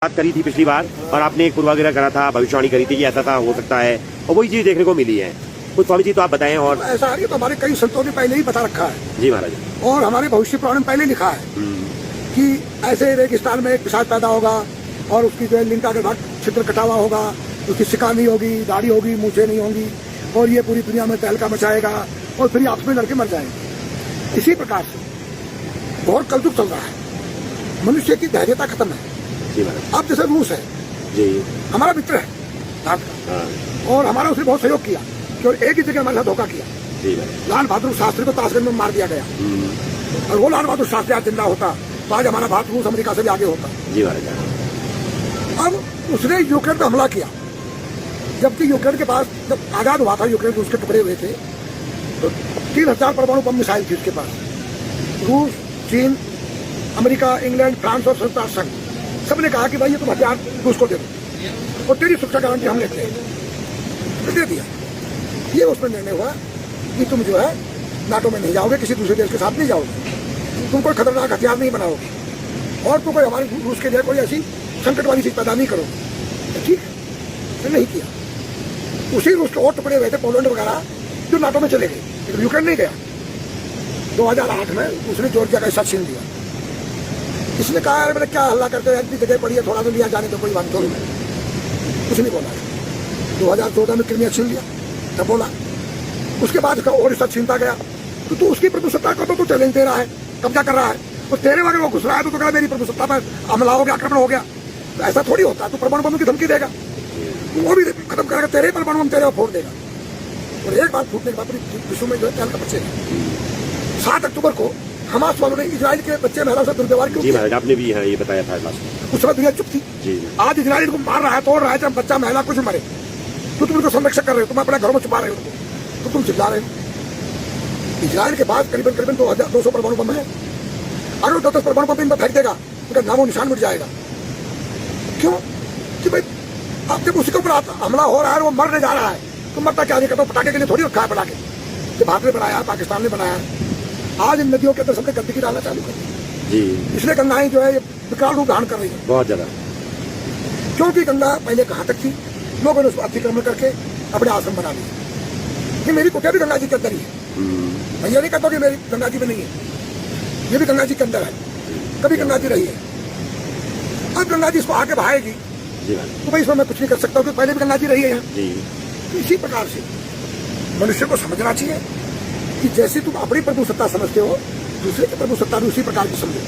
बात करी थी पिछली बार और आपने एक पूर्वाग्रह करा था, भविष्यवाणी करी थी कि ऐसा था, हो सकता है, और वही चीज देखने को मिली है। कुछ स्वामी जी तो आप बताएं। और ऐसा है तो हमारे कई संतों ने पहले ही बता रखा है जी महाराज, और हमारे भविष्य पुराण में पहले लिखा है कि ऐसे रेगिस्तान में एक पिशाच पैदा होगा और उसकी जो है लिंग का गर्भाट छिद्र कटा हुआ होगा, उसकी शिका नहीं होगी, दाढ़ी होगी, मूछें नहीं होंगी, और ये पूरी दुनिया में तहलका मचाएगा और फिर आपस में लड़के मर जाएंगे। इसी प्रकार से बहुत कलयुग चल रहा है, मनुष्य की धैर्यता खत्म है। अब जैसे रूस है जी, हमारा मित्र है भारत का, और हमारा उसने बहुत सहयोग किया, केवल एक ही जगह हमारे साथ धोखा किया। लाल बहादुर शास्त्री को ताशगंज में मार दिया गया, और वो लाल बहादुर शास्त्री आज जिंदा होता तो आज हमारा भारत रूस अमेरिका से भी आगे होता। जी महाराज, अब उसने यूक्रेन पर हमला किया, जबकि यूक्रेन के पास जब आजाद हुआ था, यूक्रेन उसके टुकड़े हुए थे, तो 3000 परमाणु बम मिसाइल थी उसके पास। रूस, चीन, अमेरिका, इंग्लैंड, फ्रांस और संयुक्त राष्ट्र संघ सबने कहा कि भाई ये तुम हथियार रूस को दे दो और तेरी सुरक्षा गारंटी हम लेते हैं, दे दिया। ये उसमें निर्णय हुआ कि तुम जो है नाटो में नहीं जाओगे, किसी दूसरे देश के साथ नहीं जाओगे, तुम कोई खतरनाक हथियार नहीं बनाओगे और तुम कोई हमारे रूस के लिए कोई ऐसी संकट वाली चीज पैदा नहीं करोगे। ठीक है, नहीं किया। उसी रूस के और टुकड़े हुए थे पोलैंड वगैरह जो नाटो में चले गए, लेकिन यूक्रेन नहीं गया। 2008 में उसने जॉर्जिया का हिस्सा छीन लिया। इसने कहा अरे मैंने क्या हल्ला करते हैं, इतनी जगह पड़ी है, थोड़ा तो लिया जाने तो कोई बात थोड़ी नहीं, कुछ नहीं बोला। 2014 में क्रीमिया छीन लिया तब बोला, उसके बाद उसका और हिस्सा छीनता गया। तो तू उसकी प्रभुसत्ता को तो तू चैलेंज दे रहा है, कब्जा कर रहा है, तो तेरे वगैरह वो घुस रहा है तो कह मेरी प्रभुसत्ता पर हमला हो गया, आक्रमण हो गया। तो ऐसा थोड़ी होता है, तू परमाणु बम की धमकी देगा, वो भी खत्म करेगा, तेरे परमाणु बम तेरे फोड़ देगा, और एक बार फूटने के बाद विश्व में जो है का बच्चे 7 अक्टूबर को हमास वालों ने इजराइल के बच्चे महिला से दुर्व्यवहार क्यों किया? आपने भी ये बताया था उस समय दुनिया चुप थी। आज इजराइल को मार रहा है, तोड़ रहा है, जब बच्चा महिला कुछ मरे तो तुम उनको संरक्षण कर रहे हो, तुम अपने घरों में छुपा रहे हो, तो तुम चिल्ला रहे हो। इजराइल के बाद करीबन 200 परमाणु बम है। अगर 10 परमाणु बम इन पर फेंक देगा उनका नामो निशान मिट जाएगा। क्यों? कि भाई अब जब उसके ऊपर हमला हो रहा है, वो मरने जा रहा है, तो मरता क्या नहीं करता, पटाखे के लिए थोड़ी रखा है पटाखे, जो भारत ने बनाया, पाकिस्तान ने बनाया। आज इन नदियों के अंदर सबने गंदगी डालना चालू कर दी, इसलिए गंगाएं जो है ये विकराल रूप धारण कर रही है बहुत ज्यादा। क्योंकि गंगा पहले कहाँ तक थी, लोगों ने उसको अतिक्रमण करके अपने आश्रम बना लिया। ये मेरी कुटिया भी गंगा जी के अंदर ही है, मैं ये नहीं कहता कि मेरी गंगा जी में नहीं है, ये भी गंगा जी के अंदर है, कभी गंगा जी रही है। अब गंगा जी इसको आगे बहाएगी तो भाई इसमें मैं कुछ नहीं कर सकता, क्योंकि पहले भी गंगा जी रही है यहाँ। तो इसी प्रकार से मनुष्य को समझना चाहिए कि जैसे तुम अपनी प्रभुसत्ता समझते हो, दूसरे की प्रभुसत्ता भी उसी प्रकार की समझो।